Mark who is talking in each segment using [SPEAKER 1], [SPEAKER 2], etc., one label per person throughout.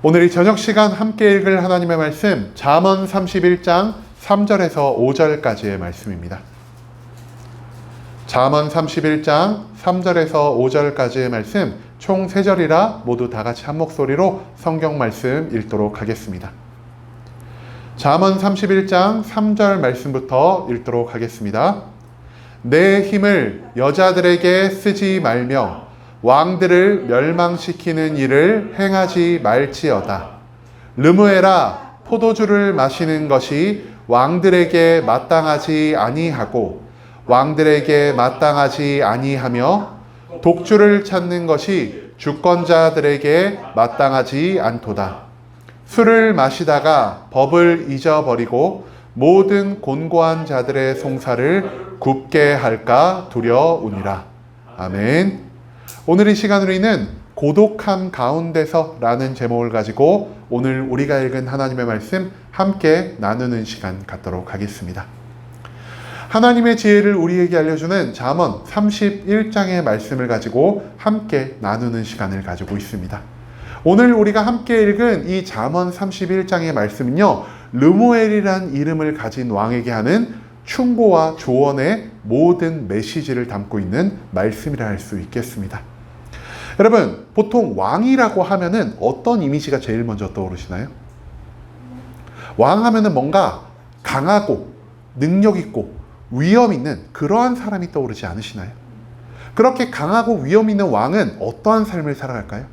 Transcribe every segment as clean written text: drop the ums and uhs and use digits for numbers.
[SPEAKER 1] 오늘 이 저녁 시간 함께 읽을 하나님의 말씀 잠언 31장 3절에서 5절까지의 말씀입니다. 잠언 31장 3절에서 5절까지의 말씀 총 3절이라 모두 다 같이 한 목소리로 성경 말씀 읽도록 하겠습니다. 잠언 31장 3절 말씀부터 읽도록 하겠습니다. 내 힘을 여자들에게 쓰지 말며 왕들을 멸망시키는 일을 행하지 말지어다. 르무엘아, 포도주를 마시는 것이 왕들에게 마땅하지 아니하고 왕들에게 마땅하지 아니하며 독주를 찾는 것이 주권자들에게 마땅하지 않도다. 술을 마시다가 법을 잊어버리고 모든 곤고한 자들의 송사를 굽게 할까 두려우니라. 아멘. 오늘 이 시간 우리는 고독함 가운데서 라는 제목을 가지고 오늘 우리가 읽은 하나님의 말씀 함께 나누는 시간 갖도록 하겠습니다. 하나님의 지혜를 우리에게 알려주는 잠언 31장의 말씀을 가지고 함께 나누는 시간을 가지고 있습니다. 오늘 우리가 함께 읽은 이 잠언 31장의 말씀은요, 르무엘이란 이름을 가진 왕에게 하는 충고와 조언의 모든 메시지를 담고 있는 말씀이라 할 수 있겠습니다. 여러분, 보통 왕이라고 하면은 어떤 이미지가 제일 먼저 떠오르시나요? 왕 하면은 뭔가 강하고 능력 있고 위험 있는 그러한 사람이 떠오르지 않으시나요? 그렇게 강하고 위험 있는 왕은 어떠한 삶을 살아갈까요?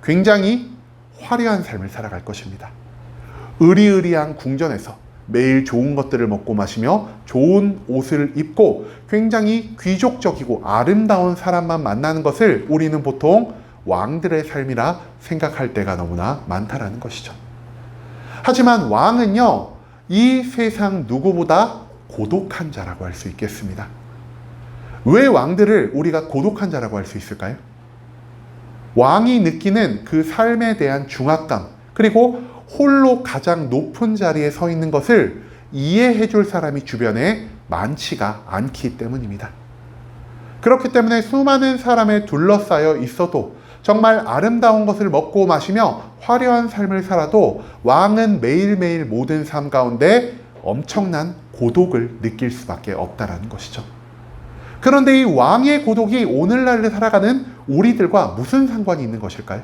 [SPEAKER 1] 굉장히 화려한 삶을 살아갈 것입니다. 으리으리한 궁전에서 매일 좋은 것들을 먹고 마시며 좋은 옷을 입고 굉장히 귀족적이고 아름다운 사람만 만나는 것을 우리는 보통 왕들의 삶이라 생각할 때가 너무나 많다라는 것이죠. 하지만 왕은요, 이 세상 누구보다 고독한 자라고 할 수 있겠습니다. 왜 왕들을 우리가 고독한 자라고 할 수 있을까요? 왕이 느끼는 그 삶에 대한 중압감, 그리고 홀로 가장 높은 자리에 서 있는 것을 이해해 줄 사람이 주변에 많지가 않기 때문입니다. 그렇기 때문에 수많은 사람에 둘러싸여 있어도 정말 아름다운 것을 먹고 마시며 화려한 삶을 살아도 왕은 매일매일 모든 삶 가운데 엄청난 고독을 느낄 수밖에 없다라는 것이죠. 그런데 이 왕의 고독이 오늘날을 살아가는 우리들과 무슨 상관이 있는 것일까요?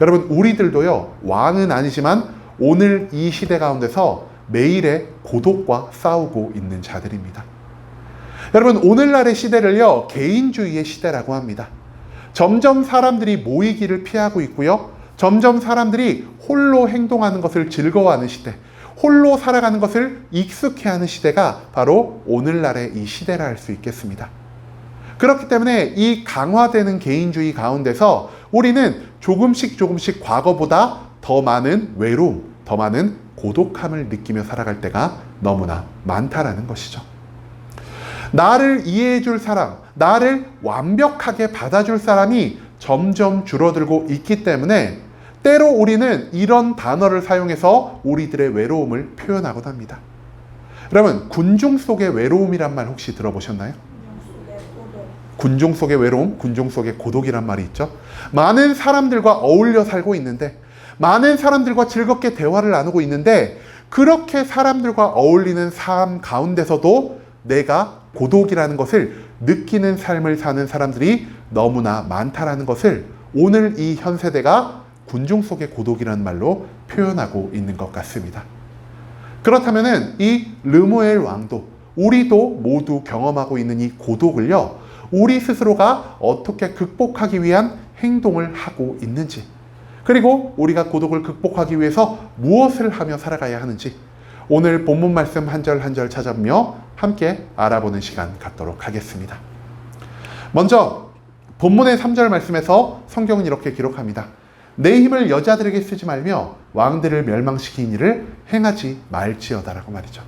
[SPEAKER 1] 여러분, 우리들도요, 왕은 아니지만 오늘 이 시대 가운데서 매일의 고독과 싸우고 있는 자들입니다. 여러분, 오늘날의 시대를요, 개인주의의 시대라고 합니다. 점점 사람들이 모이기를 피하고 있고요, 점점 사람들이 홀로 행동하는 것을 즐거워하는 시대, 홀로 살아가는 것을 익숙해하는 시대가 바로 오늘날의 이 시대라 할 수 있겠습니다. 그렇기 때문에 이 강화되는 개인주의 가운데서 우리는 조금씩 과거보다 더 많은 외로움, 더 많은 고독함을 느끼며 살아갈 때가 너무나 많다라는 것이죠. 나를 이해해 줄 사람, 나를 완벽하게 받아줄 사람이 점점 줄어들고 있기 때문에 때로 우리는 이런 단어를 사용해서 우리들의 외로움을 표현하곤 합니다. 여러분, 군중 속의 외로움이란 말 혹시 들어보셨나요? 군중 속의 외로움, 군중 속의 고독이란 말이 있죠. 많은 사람들과 어울려 살고 있는데, 많은 사람들과 즐겁게 대화를 나누고 있는데, 그렇게 사람들과 어울리는 삶 가운데서도 내가 고독이라는 것을 느끼는 삶을 사는 사람들이 너무나 많다라는 것을 오늘 이 현 세대가 군중 속의 고독이라는 말로 표현하고 있는 것 같습니다. 그렇다면은 이 르무엘 왕도, 우리도 모두 경험하고 있는 이 고독을요, 우리 스스로가 어떻게 극복하기 위한 행동을 하고 있는지, 그리고 우리가 고독을 극복하기 위해서 무엇을 하며 살아가야 하는지 오늘 본문 말씀 한 절 한 절 찾아보며 함께 알아보는 시간 갖도록 하겠습니다. 먼저 본문의 3절 말씀에서 성경은 이렇게 기록합니다. 내 힘을 여자들에게 쓰지 말며 왕들을 멸망시키는 일을 행하지 말지어다라고 말이죠.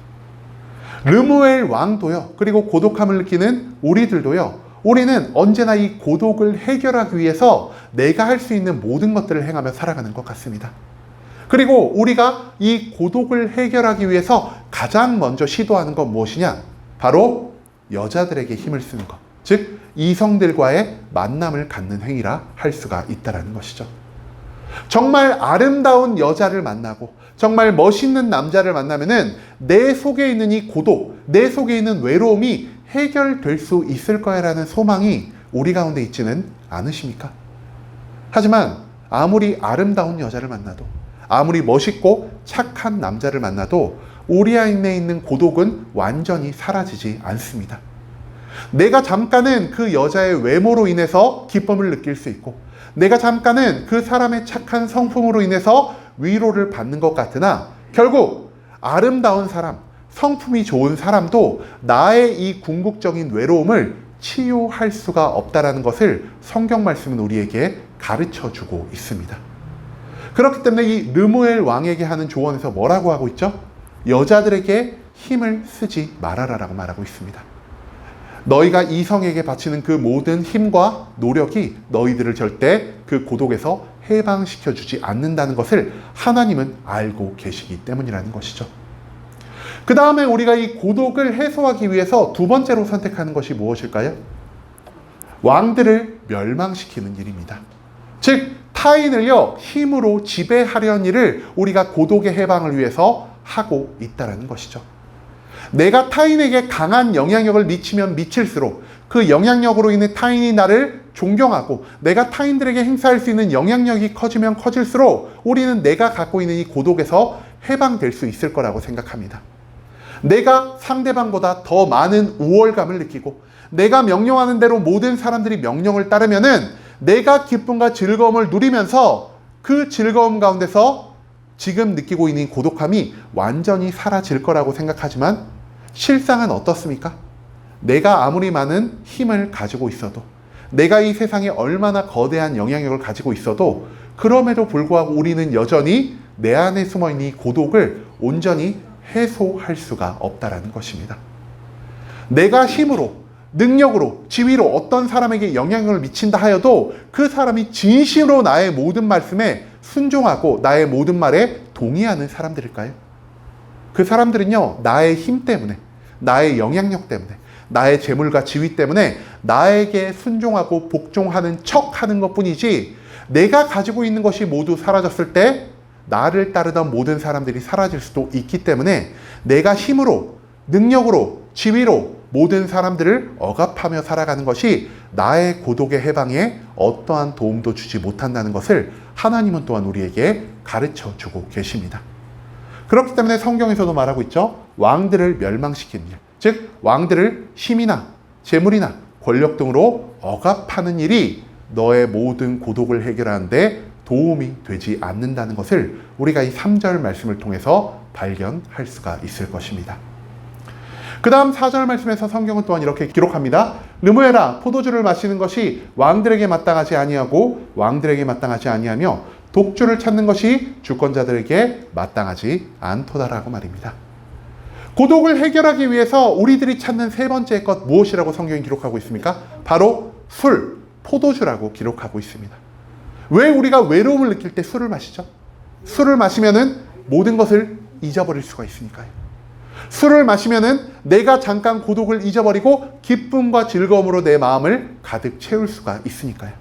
[SPEAKER 1] 르무엘 왕도요, 그리고 고독함을 느끼는 우리들도요, 우리는 언제나 이 고독을 해결하기 위해서 내가 할 수 있는 모든 것들을 행하며 살아가는 것 같습니다. 그리고 우리가 이 고독을 해결하기 위해서 가장 먼저 시도하는 건 무엇이냐? 바로 여자들에게 힘을 쓰는 것, 즉 이성들과의 만남을 갖는 행위라 할 수가 있다는 것이죠. 정말 아름다운 여자를 만나고 정말 멋있는 남자를 만나면은 내 속에 있는 이 고독, 내 속에 있는 외로움이 해결될 수 있을 거야라는 소망이 우리 가운데 있지는 않으십니까? 하지만 아무리 아름다운 여자를 만나도, 아무리 멋있고 착한 남자를 만나도 우리 안에 있는 고독은 완전히 사라지지 않습니다. 내가 잠깐은 그 여자의 외모로 인해서 기쁨을 느낄 수 있고, 내가 잠깐은 그 사람의 착한 성품으로 인해서 위로를 받는 것 같으나, 결국 아름다운 사람, 성품이 좋은 사람도 나의 이 궁극적인 외로움을 치유할 수가 없다는 것을 성경 말씀은 우리에게 가르쳐 주고 있습니다. 그렇기 때문에 이 르무엘 왕에게 하는 조언에서 뭐라고 하고 있죠? 여자들에게 힘을 쓰지 말아라라고 말하고 있습니다. 너희가 이성에게 바치는 그 모든 힘과 노력이 너희들을 절대 그 고독에서 해방시켜 주지 않는다는 것을 하나님은 알고 계시기 때문이라는 것이죠. 그 다음에 우리가 이 고독을 해소하기 위해서 두 번째로 선택하는 것이 무엇일까요? 왕들을 멸망시키는 일입니다. 즉 타인을요 힘으로 지배하려는 일을 우리가 고독의 해방을 위해서 하고 있다는 것이죠. 내가 타인에게 강한 영향력을 미치면 미칠수록 그 영향력으로 인해 타인이 나를 존경하고 내가 타인들에게 행사할 수 있는 영향력이 커지면 커질수록 우리는 내가 갖고 있는 이 고독에서 해방될 수 있을 거라고 생각합니다. 내가 상대방보다 더 많은 우월감을 느끼고 내가 명령하는 대로 모든 사람들이 명령을 따르면은 내가 기쁨과 즐거움을 누리면서 그 즐거움 가운데서 지금 느끼고 있는 고독함이 완전히 사라질 거라고 생각하지만 실상은 어떻습니까? 내가 아무리 많은 힘을 가지고 있어도, 내가 이 세상에 얼마나 거대한 영향력을 가지고 있어도 그럼에도 불구하고 우리는 여전히 내 안에 숨어있는 이 고독을 온전히 해소할 수가 없다는 것입니다. 내가 힘으로, 능력으로, 지위로 어떤 사람에게 영향력을 미친다 하여도 그 사람이 진심으로 나의 모든 말씀에 순종하고 나의 모든 말에 동의하는 사람들일까요? 그 사람들은요, 나의 힘 때문에, 나의 영향력 때문에, 나의 재물과 지위 때문에 나에게 순종하고 복종하는 척하는 것뿐이지, 내가 가지고 있는 것이 모두 사라졌을 때 나를 따르던 모든 사람들이 사라질 수도 있기 때문에 내가 힘으로, 능력으로, 지위로 모든 사람들을 억압하며 살아가는 것이 나의 고독의 해방에 어떠한 도움도 주지 못한다는 것을 하나님은 또한 우리에게 가르쳐 주고 계십니다. 그렇기 때문에 성경에서도 말하고 있죠. 왕들을 멸망시키는 일, 즉 왕들을 힘이나 재물이나 권력 등으로 억압하는 일이 너의 모든 고독을 해결하는 데 도움이 되지 않는다는 것을 우리가 이 3절 말씀을 통해서 발견할 수가 있을 것입니다. 그 다음 4절 말씀에서 성경은 또한 이렇게 기록합니다. 르무엘아, 포도주를 마시는 것이 왕들에게 마땅하지 아니하고 왕들에게 마땅하지 아니하며 독주를 찾는 것이 주권자들에게 마땅하지 않도다라고 말입니다. 고독을 해결하기 위해서 우리들이 찾는 세 번째 것 무엇이라고 성경이 기록하고 있습니까? 바로 술, 포도주라고 기록하고 있습니다. 왜 우리가 외로움을 느낄 때 술을 마시죠? 술을 마시면은 모든 것을 잊어버릴 수가 있으니까요. 술을 마시면은 내가 잠깐 고독을 잊어버리고 기쁨과 즐거움으로 내 마음을 가득 채울 수가 있으니까요.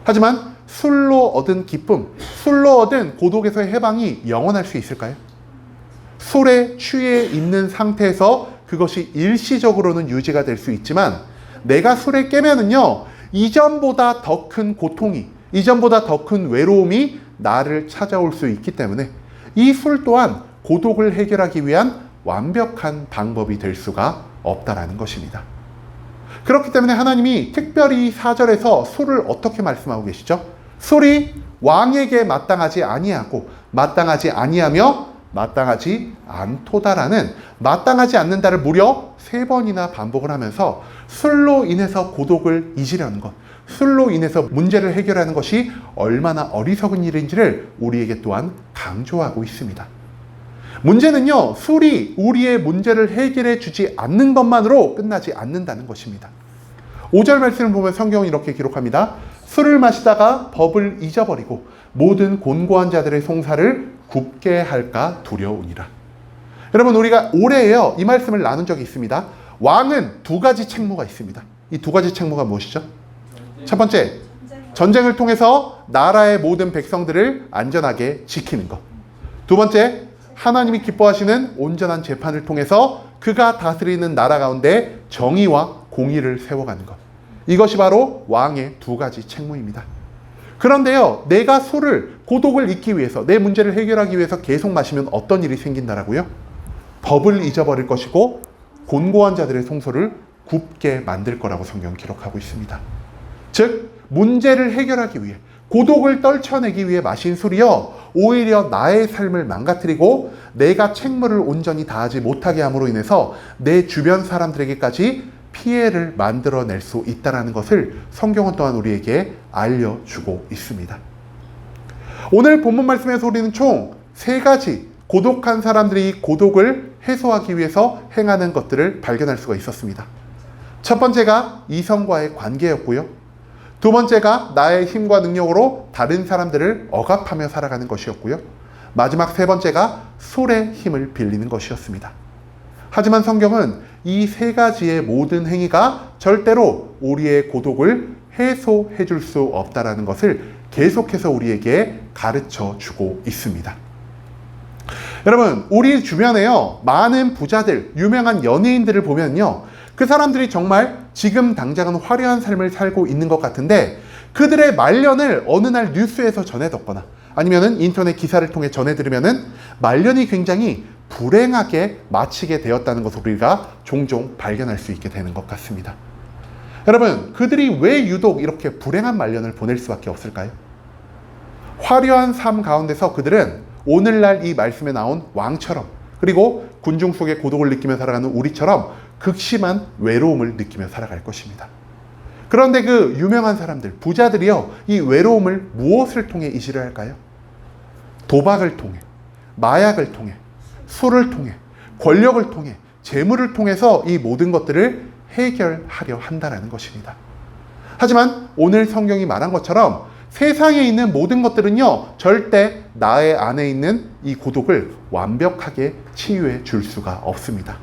[SPEAKER 1] 하지만 술로 얻은 기쁨, 술로 얻은 고독에서의 해방이 영원할 수 있을까요? 술에 취해 있는 상태에서 그것이 일시적으로는 유지가 될 수 있지만 내가 술에 깨면은요, 이전보다 더 큰 고통이, 이전보다 더 큰 외로움이 나를 찾아올 수 있기 때문에 이 술 또한 고독을 해결하기 위한 완벽한 방법이 될 수가 없다라는 것입니다. 그렇기 때문에 하나님이 특별히 4절에서 술을 어떻게 말씀하고 계시죠? 술이 왕에게 마땅하지 아니하고 마땅하지 아니하며 마땅하지 않도다라는 마땅하지 않는다를 무려 3번이나 반복을 하면서 술로 인해서 고독을 잊으려는 것, 술로 인해서 문제를 해결하는 것이 얼마나 어리석은 일인지를 우리에게 또한 강조하고 있습니다. 문제는요, 술이 우리의 문제를 해결해 주지 않는 것만으로 끝나지 않는다는 것입니다. 5절 말씀을 보면 성경은 이렇게 기록합니다. 술을 마시다가 법을 잊어버리고 모든 곤고한 자들의 송사를 굽게 할까 두려우니라. 여러분, 우리가 올해에요, 이 말씀을 나눈 적이 있습니다. 왕은 두 가지 책무가 있습니다. 이 두 가지 책무가 무엇이죠? 첫 번째, 전쟁을 통해서 나라의 모든 백성들을 안전하게 지키는 것. 두 번째, 하나님이 기뻐하시는 온전한 재판을 통해서 그가 다스리는 나라 가운데 정의와 공의를 세워가는 것. 이것이 바로 왕의 두 가지 책무입니다. 그런데요, 내가 술을, 고독을 잊기 위해서, 내 문제를 해결하기 위해서 계속 마시면 어떤 일이 생긴다라고요? 법을 잊어버릴 것이고 곤고한 자들의 송소를 굽게 만들 거라고 성경은 기록하고 있습니다. 즉, 문제를 해결하기 위해, 고독을 떨쳐내기 위해 마신 술이요, 오히려 나의 삶을 망가뜨리고 내가 책무를 온전히 다하지 못하게 함으로 인해서 내 주변 사람들에게까지 피해를 만들어낼 수 있다는 것을 성경은 또한 우리에게 알려주고 있습니다. 오늘 본문 말씀에서 우리는 총 3가지 고독한 사람들이 고독을 해소하기 위해서 행하는 것들을 발견할 수가 있었습니다. 첫 번째가 이성과의 관계였고요. 두 번째가 나의 힘과 능력으로 다른 사람들을 억압하며 살아가는 것이었고요. 마지막 세 번째가 술의 힘을 빌리는 것이었습니다. 하지만 성경은 이 3가지의 모든 행위가 절대로 우리의 고독을 해소해 줄 수 없다는 것을 계속해서 우리에게 가르쳐 주고 있습니다. 여러분, 우리 주변에요, 많은 부자들, 유명한 연예인들을 보면요, 그 사람들이 정말 지금 당장은 화려한 삶을 살고 있는 것 같은데 그들의 말년을 어느 날 뉴스에서 전해 듣거나 아니면은 인터넷 기사를 통해 전해 들으면은 말년이 굉장히 불행하게 마치게 되었다는 것을 우리가 종종 발견할 수 있게 되는 것 같습니다. 여러분, 그들이 왜 유독 이렇게 불행한 말년을 보낼 수밖에 없을까요? 화려한 삶 가운데서 그들은 오늘날 이 말씀에 나온 왕처럼, 그리고 군중 속에 고독을 느끼며 살아가는 우리처럼 극심한 외로움을 느끼며 살아갈 것입니다. 그런데 그 유명한 사람들, 부자들이요, 이 외로움을 무엇을 통해 이지를 할까요? 도박을 통해, 마약을 통해, 술을 통해, 권력을 통해, 재물을 통해서 이 모든 것들을 해결하려 한다는 것입니다. 하지만 오늘 성경이 말한 것처럼 세상에 있는 모든 것들은요, 절대 나의 안에 있는 이 고독을 완벽하게 치유해 줄 수가 없습니다.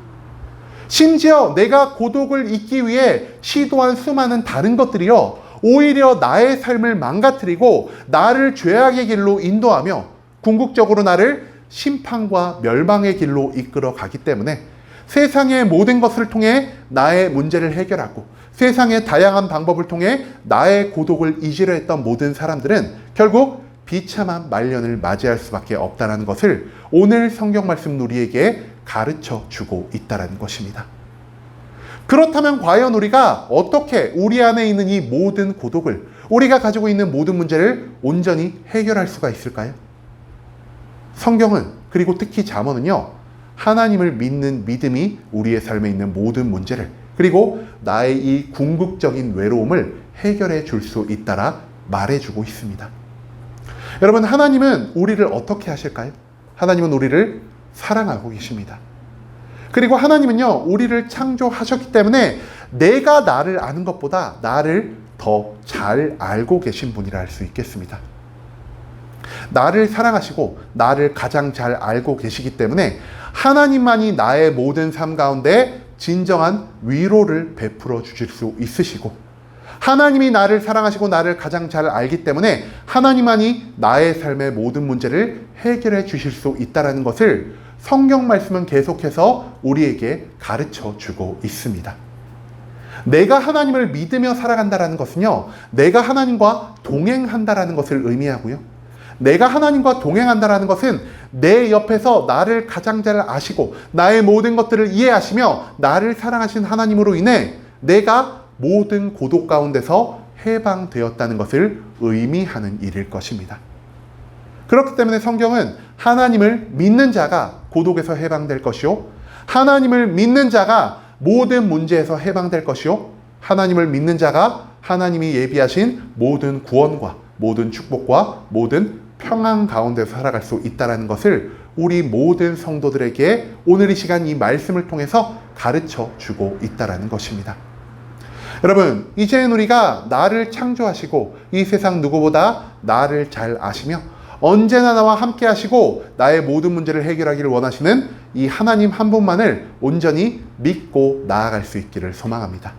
[SPEAKER 1] 심지어 내가 고독을 잊기 위해 시도한 수많은 다른 것들이요, 오히려 나의 삶을 망가뜨리고 나를 죄악의 길로 인도하며 궁극적으로 나를 심판과 멸망의 길로 이끌어 가기 때문에 세상의 모든 것을 통해 나의 문제를 해결하고 세상의 다양한 방법을 통해 나의 고독을 잊으려 했던 모든 사람들은 결국 비참한 말년을 맞이할 수밖에 없다는 것을 오늘 성경 말씀 우리에게 가르쳐 주고 있다는 것입니다. 그렇다면 과연 우리가 어떻게 우리 안에 있는 이 모든 고독을, 우리가 가지고 있는 모든 문제를 온전히 해결할 수가 있을까요? 성경은, 그리고 특히 잠언은요, 하나님을 믿는 믿음이 우리의 삶에 있는 모든 문제를, 그리고 나의 이 궁극적인 외로움을 해결해 줄 수 있다라 말해주고 있습니다. 여러분, 하나님은 우리를 어떻게 하실까요? 하나님은 우리를 사랑하고 계십니다. 그리고 하나님은요, 우리를 창조하셨기 때문에 내가 나를 아는 것보다 나를 더 잘 알고 계신 분이라 할 수 있겠습니다. 나를 사랑하시고 나를 가장 잘 알고 계시기 때문에 하나님만이 나의 모든 삶 가운데 진정한 위로를 베풀어 주실 수 있으시고, 하나님이 나를 사랑하시고 나를 가장 잘 알기 때문에 하나님만이 나의 삶의 모든 문제를 해결해 주실 수 있다는 것을 성경 말씀은 계속해서 우리에게 가르쳐 주고 있습니다. 내가 하나님을 믿으며 살아간다는 것은요, 내가 하나님과 동행한다는 것을 의미하고요, 내가 하나님과 동행한다는 것은 내 옆에서 나를 가장 잘 아시고 나의 모든 것들을 이해하시며 나를 사랑하신 하나님으로 인해 내가 모든 고독 가운데서 해방되었다는 것을 의미하는 일일 것입니다. 그렇기 때문에 성경은 하나님을 믿는 자가 고독에서 해방될 것이요, 하나님을 믿는 자가 모든 문제에서 해방될 것이요, 하나님을 믿는 자가 하나님이 예비하신 모든 구원과 모든 축복과 모든 평안 가운데서 살아갈 수 있다는 것을 우리 모든 성도들에게 오늘 이 시간 이 말씀을 통해서 가르쳐 주고 있다는 것입니다. 여러분, 이제는 우리가 나를 창조하시고 이 세상 누구보다 나를 잘 아시며 언제나 나와 함께 하시고 나의 모든 문제를 해결하기를 원하시는 이 하나님 한 분만을 온전히 믿고 나아갈 수 있기를 소망합니다.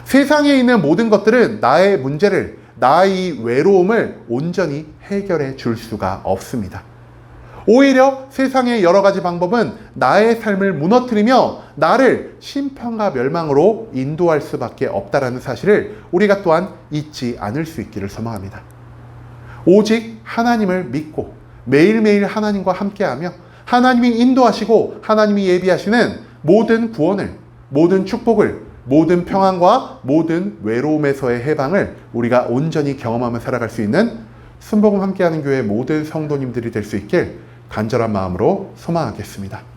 [SPEAKER 1] 세상에 있는 모든 것들은 나의 문제를, 나의 외로움을 온전히 해결해 줄 수가 없습니다. 오히려 세상의 여러 가지 방법은 나의 삶을 무너뜨리며 나를 심판과 멸망으로 인도할 수밖에 없다라는 사실을 우리가 또한 잊지 않을 수 있기를 소망합니다. 오직 하나님을 믿고 매일매일 하나님과 함께하며 하나님이 인도하시고 하나님이 예비하시는 모든 구원을, 모든 축복을, 모든 평안과 모든 외로움에서의 해방을 우리가 온전히 경험하며 살아갈 수 있는 순복음 함께하는 교회 모든 성도님들이 될 수 있길 간절한 마음으로 소망하겠습니다.